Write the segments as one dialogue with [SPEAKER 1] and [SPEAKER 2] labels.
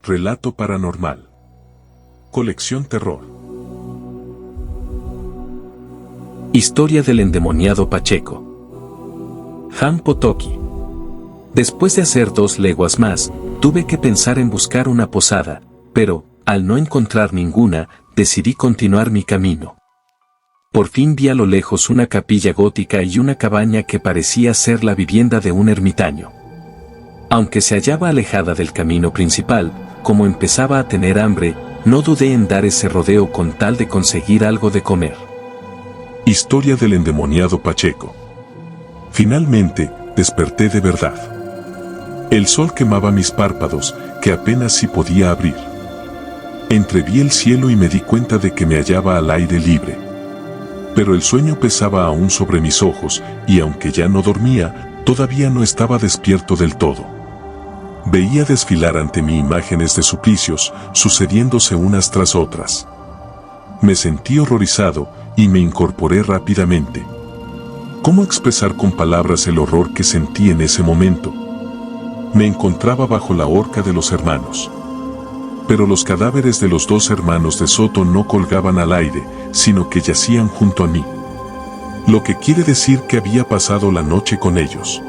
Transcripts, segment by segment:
[SPEAKER 1] Relato paranormal. Colección Terror.
[SPEAKER 2] Historia del endemoniado Pacheco. Han Potoki. Después de hacer 2 leguas más, tuve que pensar en buscar una posada, pero, al no encontrar ninguna, decidí continuar mi camino. Por fin vi a lo lejos una capilla gótica y una cabaña que parecía ser la vivienda de un ermitaño. Aunque se hallaba alejada del camino principal, como empezaba a tener hambre, no dudé en dar ese rodeo con tal de conseguir algo de comer.
[SPEAKER 1] Historia del endemoniado Pacheco. Finalmente, desperté de verdad. El sol quemaba mis párpados, que apenas si podía abrir. Entreví el cielo y me di cuenta de que me hallaba al aire libre. Pero el sueño pesaba aún sobre mis ojos, y aunque ya no dormía, todavía no estaba despierto del todo. Veía desfilar ante mí imágenes de suplicios, sucediéndose unas tras otras. Me sentí horrorizado, y me incorporé rápidamente. ¿Cómo expresar con palabras el horror que sentí en ese momento? Me encontraba bajo la horca de los hermanos. Pero los cadáveres de los 2 hermanos de Soto no colgaban al aire, sino que yacían junto a mí. Lo que quiere decir que había pasado la noche con ellos.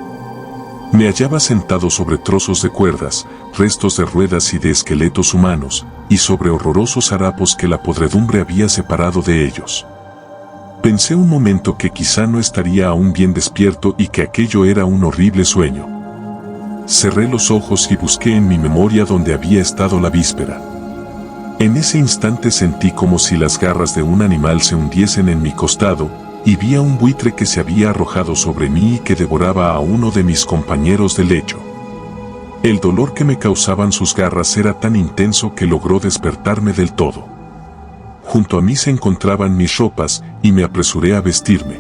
[SPEAKER 1] Me hallaba sentado sobre trozos de cuerdas, restos de ruedas y de esqueletos humanos, y sobre horrorosos harapos que la podredumbre había separado de ellos. Pensé un momento que quizá no estaría aún bien despierto y que aquello era un horrible sueño. Cerré los ojos y busqué en mi memoria donde había estado la víspera. En ese instante sentí como si las garras de un animal se hundiesen en mi costado, y vi a un buitre que se había arrojado sobre mí y que devoraba a uno de mis compañeros de lecho. El dolor que me causaban sus garras era tan intenso que logró despertarme del todo. Junto a mí se encontraban mis ropas y me apresuré a vestirme.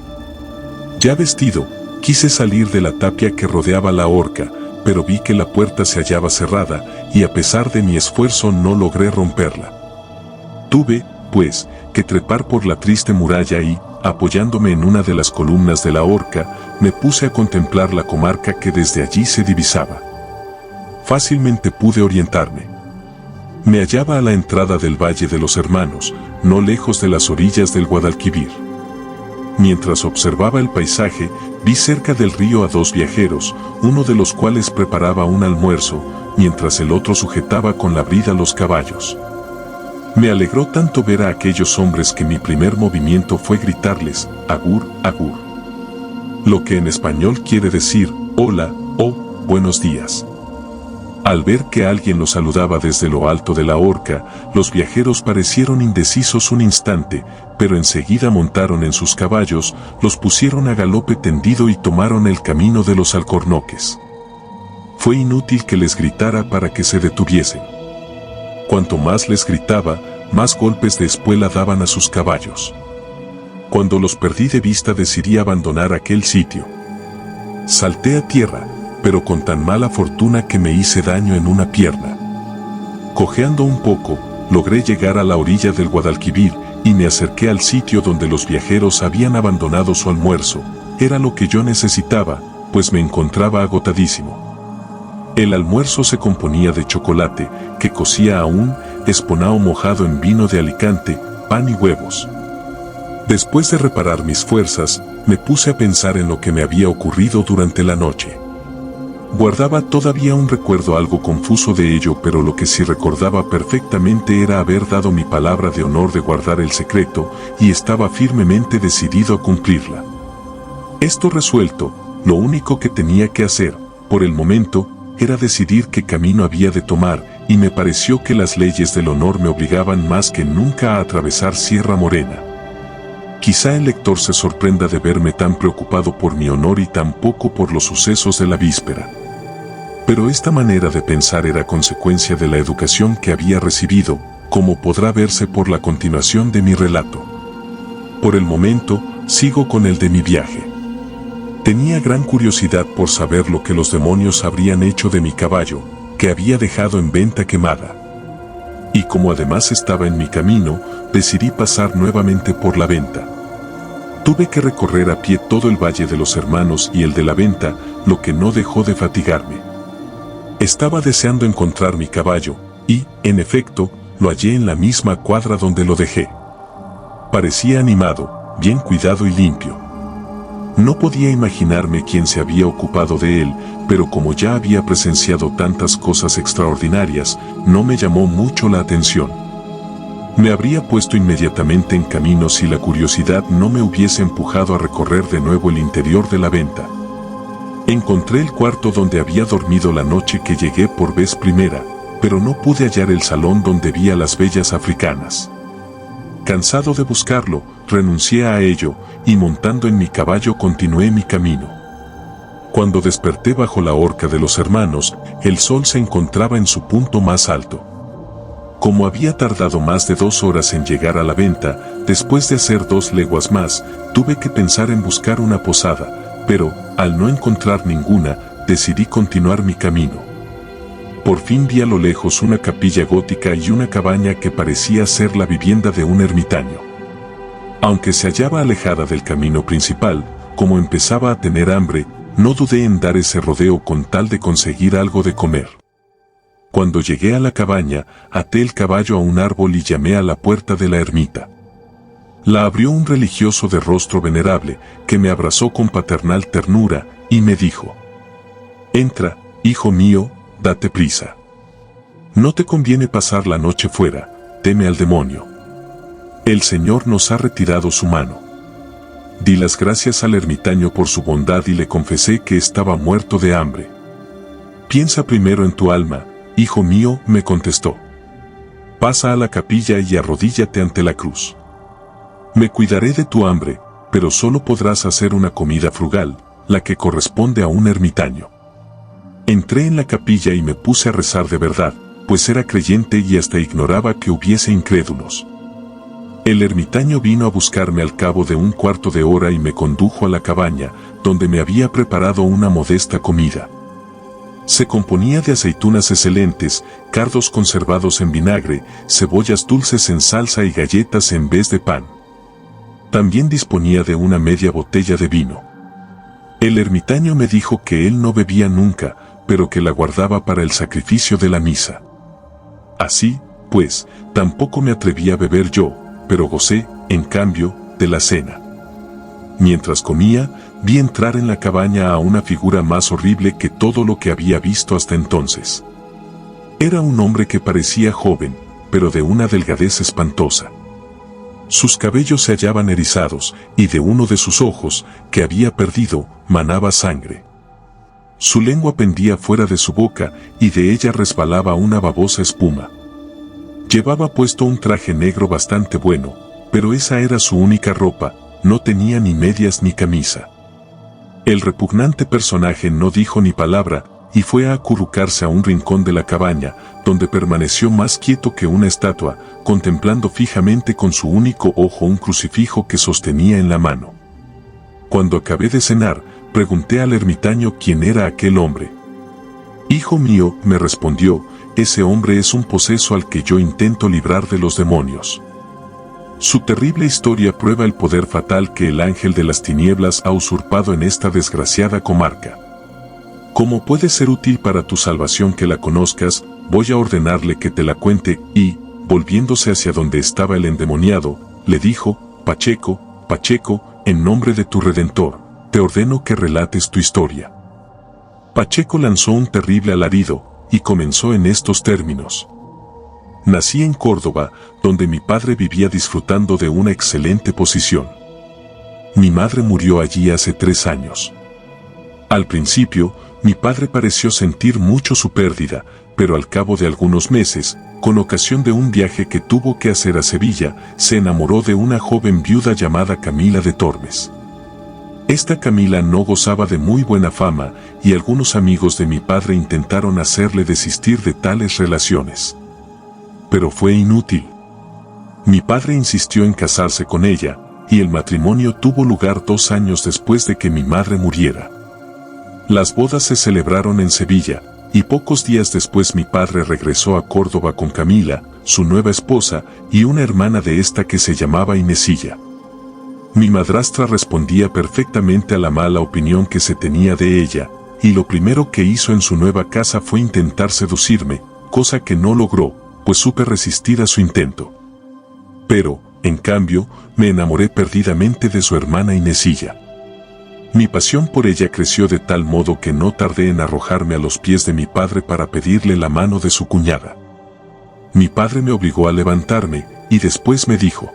[SPEAKER 1] Ya vestido, quise salir de la tapia que rodeaba la horca, pero vi que la puerta se hallaba cerrada y a pesar de mi esfuerzo no logré romperla. Tuve, pues, que trepar por la triste muralla y, apoyándome en una de las columnas de la horca, me puse a contemplar la comarca que desde allí se divisaba. Fácilmente pude orientarme. Me hallaba a la entrada del Valle de los Hermanos, no lejos de las orillas del Guadalquivir. Mientras observaba el paisaje, vi cerca del río a 2 viajeros, uno de los cuales preparaba un almuerzo, mientras el otro sujetaba con la brida los caballos. Me alegró tanto ver a aquellos hombres que mi primer movimiento fue gritarles, agur, agur. Lo que en español quiere decir, hola, o, buenos días. Al ver que alguien los saludaba desde lo alto de la horca, los viajeros parecieron indecisos un instante, pero enseguida montaron en sus caballos, los pusieron a galope tendido y tomaron el camino de los alcornoques. Fue inútil que les gritara para que se detuviesen. Cuanto más les gritaba, más golpes de espuela daban a sus caballos. Cuando los perdí de vista decidí abandonar aquel sitio. Salté a tierra, pero con tan mala fortuna que me hice daño en una pierna. Cojeando un poco, logré llegar a la orilla del Guadalquivir y me acerqué al sitio donde los viajeros habían abandonado su almuerzo. Era lo que yo necesitaba, pues me encontraba agotadísimo. El almuerzo se componía de chocolate, que cocía aún, esponao mojado en vino de Alicante, pan y huevos. Después de reparar mis fuerzas, me puse a pensar en lo que me había ocurrido durante la noche. Guardaba todavía un recuerdo algo confuso de ello, pero lo que sí recordaba perfectamente era haber dado mi palabra de honor de guardar el secreto, y estaba firmemente decidido a cumplirla. Esto resuelto, lo único que tenía que hacer, por el momento, era decidir qué camino había de tomar, y me pareció que las leyes del honor me obligaban más que nunca a atravesar Sierra Morena. Quizá el lector se sorprenda de verme tan preocupado por mi honor y tan poco por los sucesos de la víspera. Pero esta manera de pensar era consecuencia de la educación que había recibido, como podrá verse por la continuación de mi relato. Por el momento, sigo con el de mi viaje. Tenía gran curiosidad por saber lo que los demonios habrían hecho de mi caballo, que había dejado en venta quemada. Y como además estaba en mi camino, decidí pasar nuevamente por la venta. Tuve que recorrer a pie todo el Valle de los Hermanos y el de la venta, lo que no dejó de fatigarme. Estaba deseando encontrar mi caballo, Y, en efecto, lo hallé en la misma cuadra donde lo dejé. Parecía animado, bien cuidado y limpio. No podía imaginarme quién se había ocupado de él, pero como ya había presenciado tantas cosas extraordinarias, no me llamó mucho la atención. Me habría puesto inmediatamente en camino si la curiosidad no me hubiese empujado a recorrer de nuevo el interior de la venta. Encontré el cuarto donde había dormido la noche que llegué por vez primera, pero no pude hallar el salón donde vi a las bellas africanas. Cansado de buscarlo, renuncié a ello, y montando en mi caballo continué mi camino. Cuando desperté bajo la horca de los hermanos, el sol se encontraba en su punto más alto. Como había tardado más de 2 horas en llegar a la venta, después de hacer 2 leguas más, tuve que pensar en buscar una posada, pero, al no encontrar ninguna, decidí continuar mi camino. Por fin vi a lo lejos una capilla gótica y una cabaña que parecía ser la vivienda de un ermitaño. Aunque se hallaba alejada del camino principal, como empezaba a tener hambre, no dudé en dar ese rodeo con tal de conseguir algo de comer. Cuando llegué a la cabaña, até el caballo a un árbol y llamé a la puerta de la ermita. La abrió un religioso de rostro venerable, que me abrazó con paternal ternura, y me dijo: «Entra, hijo mío, date prisa. No te conviene pasar la noche fuera, teme al demonio. El Señor nos ha retirado su mano». Di las gracias al ermitaño por su bondad y le confesé que estaba muerto de hambre. «Piensa primero en tu alma, hijo mío», me contestó. «Pasa a la capilla y arrodíllate ante la cruz. Me cuidaré de tu hambre, pero solo podrás hacer una comida frugal, la que corresponde a un ermitaño». Entré en la capilla y me puse a rezar de verdad, pues era creyente y hasta ignoraba que hubiese incrédulos. El ermitaño vino a buscarme al cabo de un cuarto de hora y me condujo a la cabaña, donde me había preparado una modesta comida. Se componía de aceitunas excelentes, cardos conservados en vinagre, cebollas dulces en salsa y galletas en vez de pan. También disponía de una media botella de vino. El ermitaño me dijo que él no bebía nunca, pero que la guardaba para el sacrificio de la misa. Así, pues, tampoco me atreví a beber yo, pero gocé, en cambio, de la cena. Mientras comía, vi entrar en la cabaña a una figura más horrible que todo lo que había visto hasta entonces. Era un hombre que parecía joven, pero de una delgadez espantosa. Sus cabellos se hallaban erizados, y de uno de sus ojos, que había perdido, manaba sangre. Su lengua pendía fuera de su boca, y de ella resbalaba una babosa espuma. Llevaba puesto un traje negro bastante bueno, pero esa era su única ropa, no tenía ni medias ni camisa. El repugnante personaje no dijo ni palabra, y fue a acurrucarse a un rincón de la cabaña, donde permaneció más quieto que una estatua, contemplando fijamente con su único ojo un crucifijo que sostenía en la mano. Cuando acabé de cenar, pregunté al ermitaño quién era aquel hombre. «Hijo mío», me respondió, «ese hombre es un poseso al que yo intento librar de los demonios». Su terrible historia prueba el poder fatal que el ángel de las tinieblas ha usurpado en esta desgraciada comarca. Como puede ser útil para tu salvación que la conozcas, voy a ordenarle que te la cuente, y, volviéndose hacia donde estaba el endemoniado, le dijo: «Pacheco, Pacheco, en nombre de tu Redentor, te ordeno que relates tu historia». Pacheco lanzó un terrible alarido, y comenzó en estos términos: «Nací en Córdoba, donde mi padre vivía disfrutando de una excelente posición. Mi madre murió allí hace 3 años. Al principio, mi padre pareció sentir mucho su pérdida, pero al cabo de algunos meses, con ocasión de un viaje que tuvo que hacer a Sevilla, se enamoró de una joven viuda llamada Camila de Tormes. Esta Camila no gozaba de muy buena fama, y algunos amigos de mi padre intentaron hacerle desistir de tales relaciones. Pero fue inútil. Mi padre insistió en casarse con ella, y el matrimonio tuvo lugar 2 años después de que mi madre muriera. Las bodas se celebraron en Sevilla, y pocos días después mi padre regresó a Córdoba con Camila, su nueva esposa, y una hermana de esta que se llamaba Inesilla. Mi madrastra respondía perfectamente a la mala opinión que se tenía de ella, y lo primero que hizo en su nueva casa fue intentar seducirme, cosa que no logró, pues supe resistir a su intento. Pero, en cambio, me enamoré perdidamente de su hermana Inesilla. Mi pasión por ella creció de tal modo que no tardé en arrojarme a los pies de mi padre para pedirle la mano de su cuñada. Mi padre me obligó a levantarme, y después me dijo: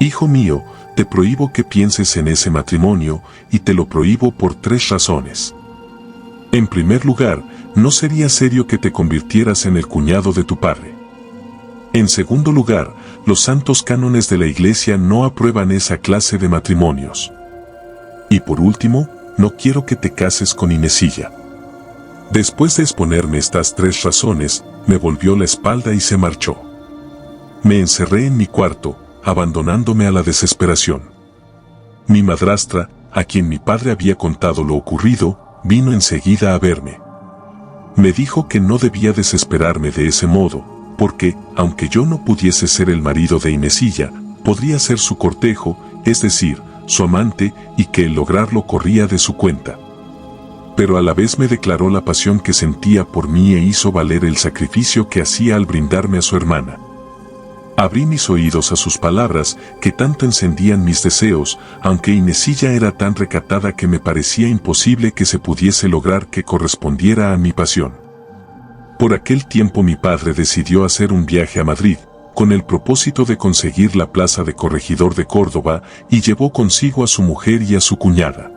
[SPEAKER 1] «Hijo mío, te prohíbo que pienses en ese matrimonio, y te lo prohíbo por 3 razones. En primer lugar, no sería serio que te convirtieras en el cuñado de tu padre. En segundo lugar, los santos cánones de la Iglesia no aprueban esa clase de matrimonios. Y por último, no quiero que te cases con Inesilla». Después de exponerme estas 3 razones, me volvió la espalda y se marchó. Me encerré en mi cuarto, abandonándome a la desesperación. Mi madrastra, a quien mi padre había contado lo ocurrido, vino enseguida a verme. Me dijo que no debía desesperarme de ese modo, porque, aunque yo no pudiese ser el marido de Inesilla, podría ser su cortejo, es decir, su amante, y que el lograrlo corría de su cuenta. Pero a la vez me declaró la pasión que sentía por mí e hizo valer el sacrificio que hacía al brindarme a su hermana. Abrí mis oídos a sus palabras, que tanto encendían mis deseos, aunque Inesilla era tan recatada que me parecía imposible que se pudiese lograr que correspondiera a mi pasión. Por aquel tiempo mi padre decidió hacer un viaje a Madrid, con el propósito de conseguir la plaza de corregidor de Córdoba, y llevó consigo a su mujer y a su cuñada.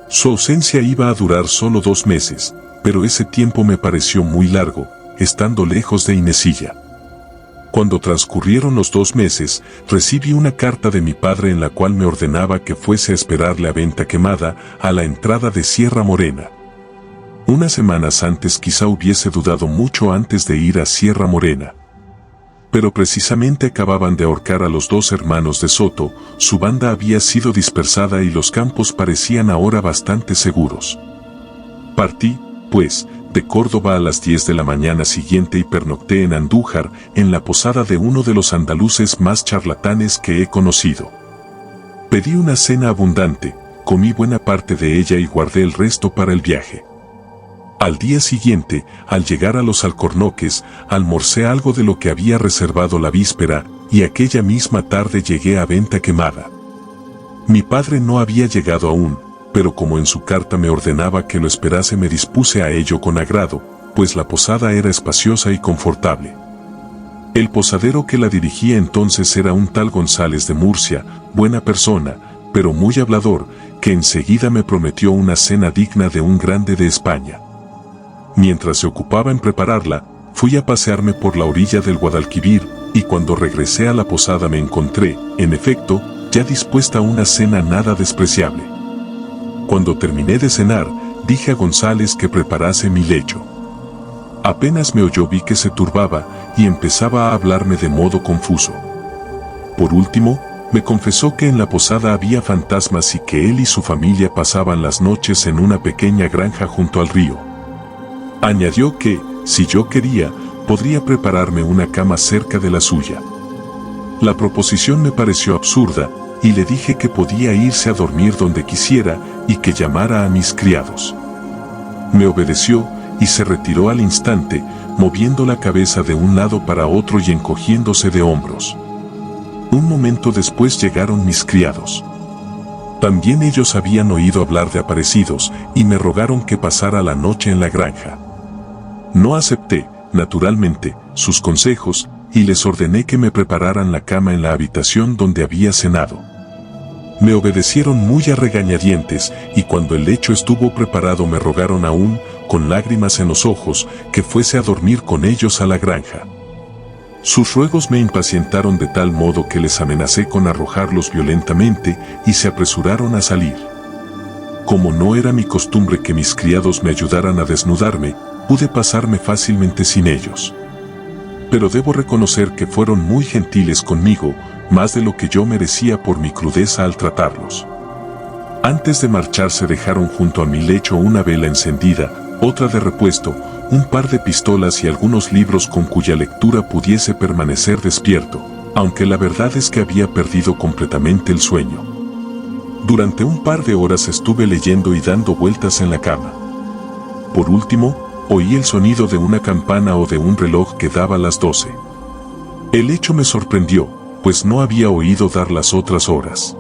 [SPEAKER 1] Su ausencia iba a durar solo 2 meses, pero ese tiempo me pareció muy largo, estando lejos de Inesilla. Cuando transcurrieron los 2 meses, recibí una carta de mi padre en la cual me ordenaba que fuese a esperarle a Venta Quemada, a la entrada de Sierra Morena. Unas semanas antes quizá hubiese dudado mucho antes de ir a Sierra Morena. Pero precisamente acababan de ahorcar a los 2 hermanos de Soto, su banda había sido dispersada y los campos parecían ahora bastante seguros. Partí, pues, de Córdoba a las 10 de la mañana siguiente y pernocté en Andújar, en la posada de uno de los andaluces más charlatanes que he conocido. Pedí una cena abundante, comí buena parte de ella y guardé el resto para el viaje. Al día siguiente, al llegar a los Alcornoques, almorcé algo de lo que había reservado la víspera, y aquella misma tarde llegué a Venta Quemada. Mi padre no había llegado aún, pero como en su carta me ordenaba que lo esperase me dispuse a ello con agrado, pues la posada era espaciosa y confortable. El posadero que la dirigía entonces era un tal González de Murcia, buena persona, pero muy hablador, que enseguida me prometió una cena digna de un grande de España. Mientras se ocupaba en prepararla, fui a pasearme por la orilla del Guadalquivir, y cuando regresé a la posada me encontré, en efecto, ya dispuesta una cena nada despreciable. Cuando terminé de cenar, dije a González que preparase mi lecho. Apenas me oyó vi que se turbaba, y empezaba a hablarme de modo confuso. Por último, me confesó que en la posada había fantasmas y que él y su familia pasaban las noches en una pequeña granja junto al río. Añadió que, si yo quería, podría prepararme una cama cerca de la suya. La proposición me pareció absurda, y le dije que podía irse a dormir donde quisiera, y que llamara a mis criados. Me obedeció, y se retiró al instante, moviendo la cabeza de un lado para otro y encogiéndose de hombros. Un momento después llegaron mis criados. También ellos habían oído hablar de aparecidos, y me rogaron que pasara la noche en la granja. No acepté, naturalmente, sus consejos, y les ordené que me prepararan la cama en la habitación donde había cenado. Me obedecieron muy a regañadientes, y cuando el lecho estuvo preparado me rogaron aún, con lágrimas en los ojos, que fuese a dormir con ellos a la granja. Sus ruegos me impacientaron de tal modo que les amenacé con arrojarlos violentamente, y se apresuraron a salir. Como no era mi costumbre que mis criados me ayudaran a desnudarme, pude pasarme fácilmente sin ellos. Pero debo reconocer que fueron muy gentiles conmigo, más de lo que yo merecía por mi crudeza al tratarlos. Antes de marcharse dejaron junto a mi lecho una vela encendida, otra de repuesto, un par de pistolas y algunos libros con cuya lectura pudiese permanecer despierto, aunque la verdad es que había perdido completamente el sueño. Durante un par de horas estuve leyendo y dando vueltas en la cama. Por último, Oí el sonido de una campana o de un reloj que daba las 12. El hecho me sorprendió, pues no había oído dar las otras horas.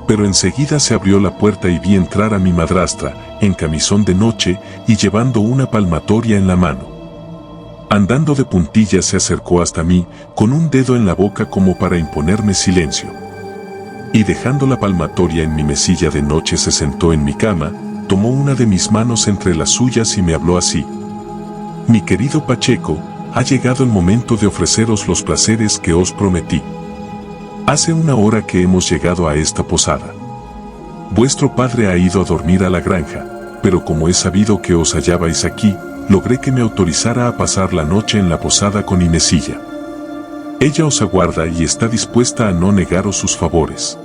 [SPEAKER 1] Pero enseguida se abrió la puerta y vi entrar a mi madrastra, en camisón de noche y llevando una palmatoria en la mano. Andando de puntillas se acercó hasta mí, con un dedo en la boca como para imponerme silencio. Y dejando la palmatoria en mi mesilla de noche se sentó en mi cama, tomó una de mis manos entre las suyas y me habló así. Mi querido Pacheco, ha llegado el momento de ofreceros los placeres que os prometí. Hace una hora que hemos llegado a esta posada. Vuestro padre ha ido a dormir a la granja, pero como he sabido que os hallabais aquí, logré que me autorizara a pasar la noche en la posada con Inesilla. Ella os aguarda y está dispuesta a no negaros sus favores.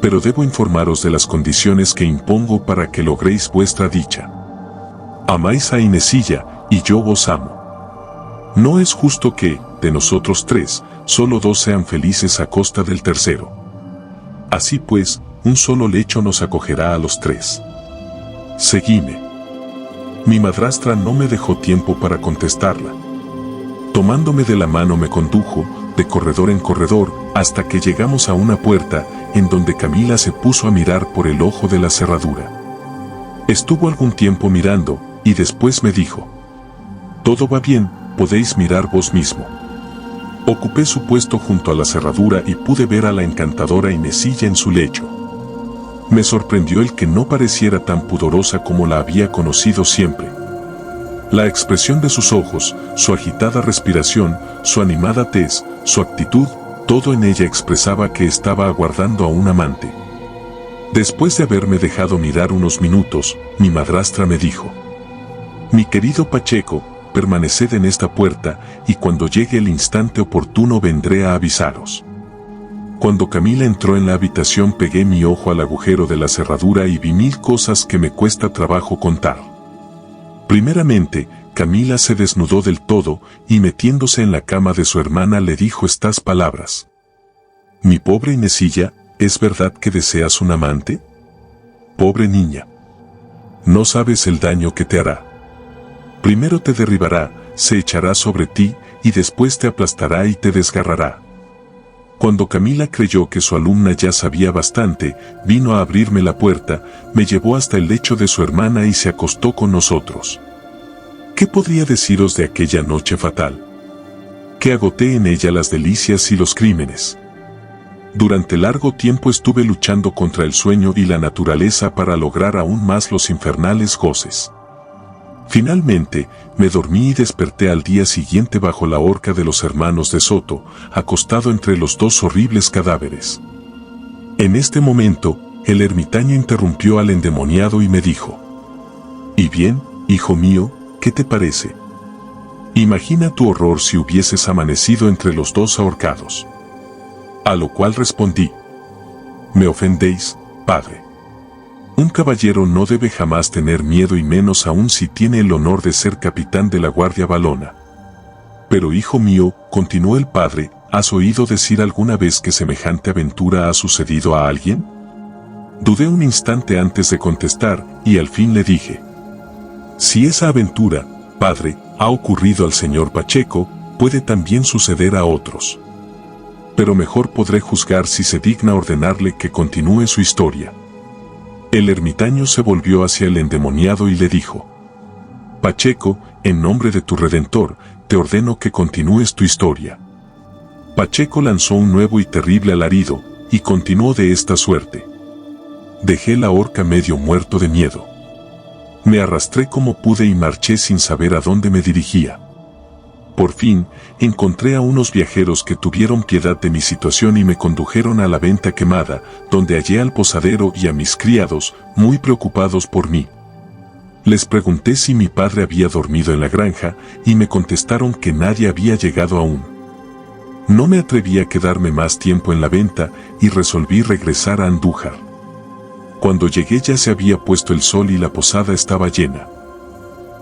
[SPEAKER 1] Pero debo informaros de las condiciones que impongo para que logréis vuestra dicha. Amáis a Inesilla, y yo vos amo. No es justo que, de nosotros tres, solo dos sean felices a costa del tercero. Así pues, un solo lecho nos acogerá a los tres. Seguime. Mi madrastra no me dejó tiempo para contestarla. Tomándome de la mano me condujo, de corredor en corredor, hasta que llegamos a una puerta, en donde Camila se puso a mirar por el ojo de la cerradura. Estuvo algún tiempo mirando, y después me dijo: «Todo va bien, podéis mirar vos mismo». Ocupé su puesto junto a la cerradura y pude ver a la encantadora Inesilla en su lecho. Me sorprendió el que no pareciera tan pudorosa como la había conocido siempre. La expresión de sus ojos, su agitada respiración, su animada tez, su actitud, todo en ella expresaba que estaba aguardando a un amante. Después de haberme dejado mirar unos minutos, mi madrastra me dijo: «Mi querido Pacheco, permaneced en esta puerta, y cuando llegue el instante oportuno vendré a avisaros». Cuando Camila entró en la habitación pegué mi ojo al agujero de la cerradura y vi 1000 cosas que me cuesta trabajo contar. Primeramente, Camila se desnudó del todo y metiéndose en la cama de su hermana le dijo estas palabras: «Mi pobre Inesilla, ¿es verdad que deseas un amante? Pobre niña. No sabes el daño que te hará. Primero te derribará, se echará sobre ti, y después te aplastará y te desgarrará». Cuando Camila creyó que su alumna ya sabía bastante, vino a abrirme la puerta, me llevó hasta el lecho de su hermana y se acostó con nosotros. ¿Qué podría deciros de aquella noche fatal? Que agoté en ella las delicias y los crímenes. Durante largo tiempo estuve luchando contra el sueño y la naturaleza para lograr aún más los infernales goces. Finalmente, me dormí y desperté al día siguiente bajo la horca de los hermanos de Soto, acostado entre los dos horribles cadáveres. En este momento, el ermitaño interrumpió al endemoniado y me dijo: «Y bien, hijo mío, ¿qué te parece? Imagina tu horror si hubieses amanecido entre los dos ahorcados». A lo cual respondí: «Me ofendéis, padre. Un caballero no debe jamás tener miedo y menos aún si tiene el honor de ser capitán de la Guardia Valona». «Pero hijo mío», continuó el padre, ¿has oído decir alguna vez que semejante aventura ha sucedido a alguien? Dudé un instante antes de contestar, y al fin le dije: «Si esa aventura, padre, ha ocurrido al señor Pacheco, puede también suceder a otros. Pero mejor podré juzgar si se digna ordenarle que continúe su historia». El ermitaño se volvió hacia el endemoniado y le dijo: «Pacheco, en nombre de tu Redentor, te ordeno que continúes tu historia». Pacheco lanzó un nuevo y terrible alarido, y continuó de esta suerte: «Dejé la horca medio muerto de miedo. Me arrastré como pude y marché sin saber a dónde me dirigía. Por fin, encontré a unos viajeros que tuvieron piedad de mi situación y me condujeron a la venta quemada, donde hallé al posadero y a mis criados, muy preocupados por mí. Les pregunté si mi padre había dormido en la granja, y me contestaron que nadie había llegado aún. No me atreví a quedarme más tiempo en la venta, y resolví regresar a Andújar. Cuando llegué ya se había puesto el sol y la posada estaba llena.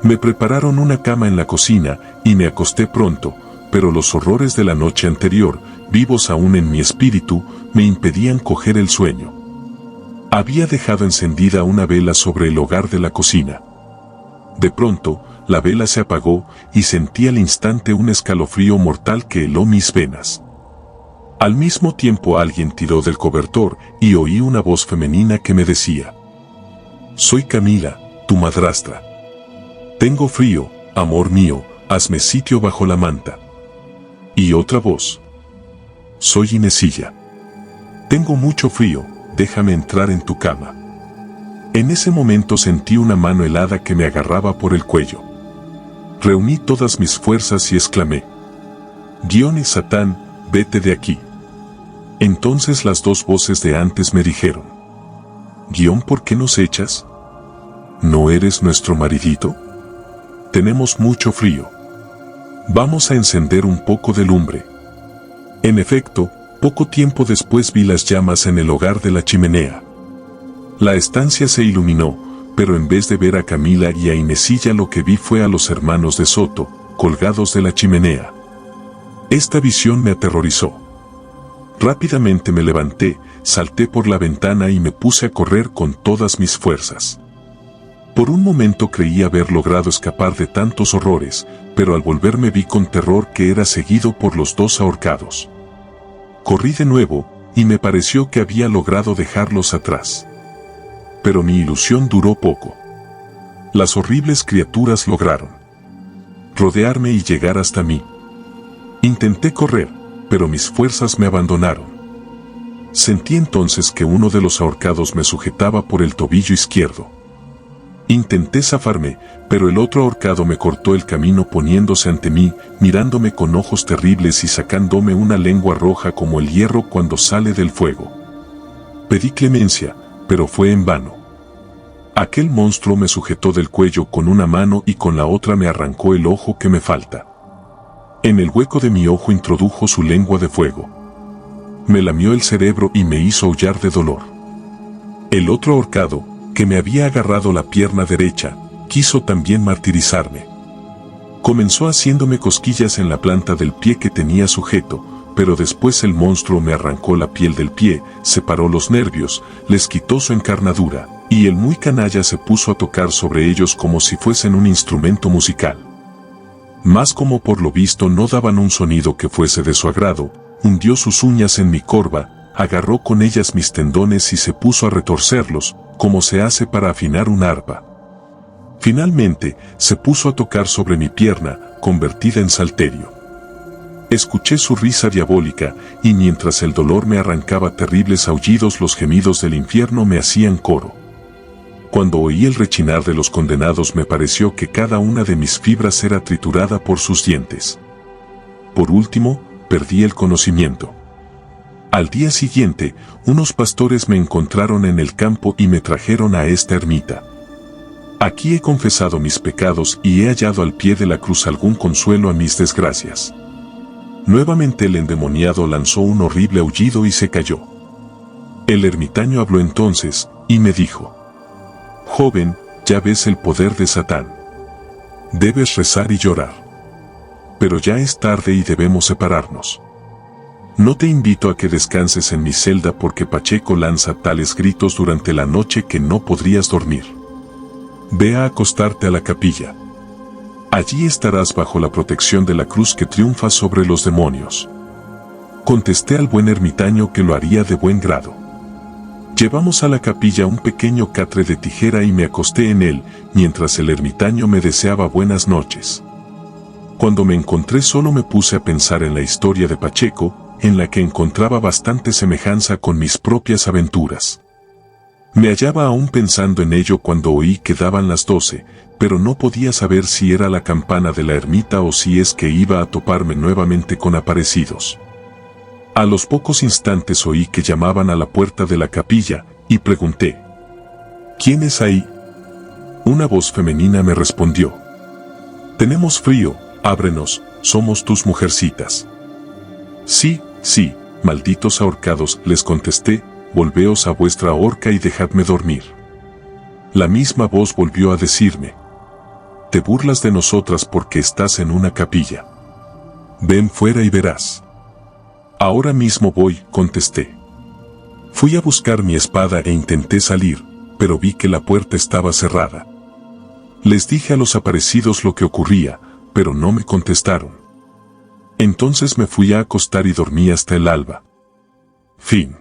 [SPEAKER 1] Me prepararon una cama en la cocina, y me acosté pronto, pero los horrores de la noche anterior, vivos aún en mi espíritu, me impedían coger el sueño. Había dejado encendida una vela sobre el hogar de la cocina. De pronto, la vela se apagó y sentí al instante un escalofrío mortal que heló mis venas. Al mismo tiempo alguien tiró del cobertor y oí una voz femenina que me decía: «Soy Camila, tu madrastra. Tengo frío, amor mío, hazme sitio bajo la manta». Y otra voz: «Soy Inesilla. Tengo mucho frío, déjame entrar en tu cama». En ese momento sentí una mano helada que me agarraba por el cuello. Reuní todas mis fuerzas y exclamé: «Guiones Satán, vete de aquí». Entonces las dos voces de antes me dijeron: «Guión, ¿por qué nos echas? ¿No eres nuestro maridito? Tenemos mucho frío. Vamos a encender un poco de lumbre». En efecto, poco tiempo después vi las llamas en el hogar de la chimenea. La estancia se iluminó, pero en vez de ver a Camila y a Inesilla, lo que vi fue a los hermanos de Soto, colgados de la chimenea. Esta visión me aterrorizó. Rápidamente me levanté, salté por la ventana y me puse a correr con todas mis fuerzas. Por un momento creí haber logrado escapar de tantos horrores, pero al volverme vi con terror que era seguido por los dos ahorcados. Corrí de nuevo, y me pareció que había logrado dejarlos atrás. Pero mi ilusión duró poco. Las horribles criaturas lograron rodearme y llegar hasta mí. Intenté correr, pero mis fuerzas me abandonaron. Sentí entonces que uno de los ahorcados me sujetaba por el tobillo izquierdo. Intenté zafarme, pero el otro ahorcado me cortó el camino poniéndose ante mí, mirándome con ojos terribles y sacándome una lengua roja como el hierro cuando sale del fuego. Pedí clemencia, pero fue en vano. Aquel monstruo me sujetó del cuello con una mano y con la otra me arrancó el ojo que me falta. En el hueco de mi ojo introdujo su lengua de fuego. Me lamió el cerebro y me hizo aullar de dolor. El otro ahorcado, que me había agarrado la pierna derecha, quiso también martirizarme. Comenzó haciéndome cosquillas en la planta del pie que tenía sujeto, pero después el monstruo me arrancó la piel del pie, separó los nervios, les quitó su encarnadura, y el muy canalla se puso a tocar sobre ellos como si fuesen un instrumento musical. Mas como por lo visto no daban un sonido que fuese de su agrado, hundió sus uñas en mi corva, agarró con ellas mis tendones y se puso a retorcerlos, como se hace para afinar un arpa. Finalmente, se puso a tocar sobre mi pierna, convertida en salterio. Escuché su risa diabólica, y mientras el dolor me arrancaba terribles aullidos, los gemidos del infierno me hacían coro. Cuando oí el rechinar de los condenados me pareció que cada una de mis fibras era triturada por sus dientes. Por último, perdí el conocimiento. Al día siguiente, unos pastores me encontraron en el campo y me trajeron a esta ermita. Aquí he confesado mis pecados y he hallado al pie de la cruz algún consuelo a mis desgracias. Nuevamente el endemoniado lanzó un horrible aullido y se cayó. El ermitaño habló entonces, y me dijo: «Joven, ya ves el poder de Satán. Debes rezar y llorar. Pero ya es tarde y debemos separarnos. No te invito a que descanses en mi celda porque Pacheco lanza tales gritos durante la noche que no podrías dormir. Ve a acostarte a la capilla. Allí estarás bajo la protección de la cruz que triunfa sobre los demonios». Contesté al buen ermitaño que lo haría de buen grado. Llevamos a la capilla un pequeño catre de tijera y me acosté en él, mientras el ermitaño me deseaba buenas noches. Cuando me encontré solo me puse a pensar en la historia de Pacheco, en la que encontraba bastante semejanza con mis propias aventuras. Me hallaba aún pensando en ello cuando oí que daban las 12, pero no podía saber si era la campana de la ermita o si es que iba a toparme nuevamente con aparecidos. A los pocos instantes oí que llamaban a la puerta de la capilla, y pregunté: «¿Quién es ahí?». Una voz femenina me respondió: «Tenemos frío, ábrenos, somos tus mujercitas». «Sí, sí, malditos ahorcados», les contesté, «volveos a vuestra horca y dejadme dormir». La misma voz volvió a decirme: «Te burlas de nosotras porque estás en una capilla. Ven fuera y verás». «Ahora mismo voy», contesté. Fui a buscar mi espada e intenté salir, pero vi que la puerta estaba cerrada. Les dije a los aparecidos lo que ocurría, pero no me contestaron. Entonces me fui a acostar y dormí hasta el alba. Fin.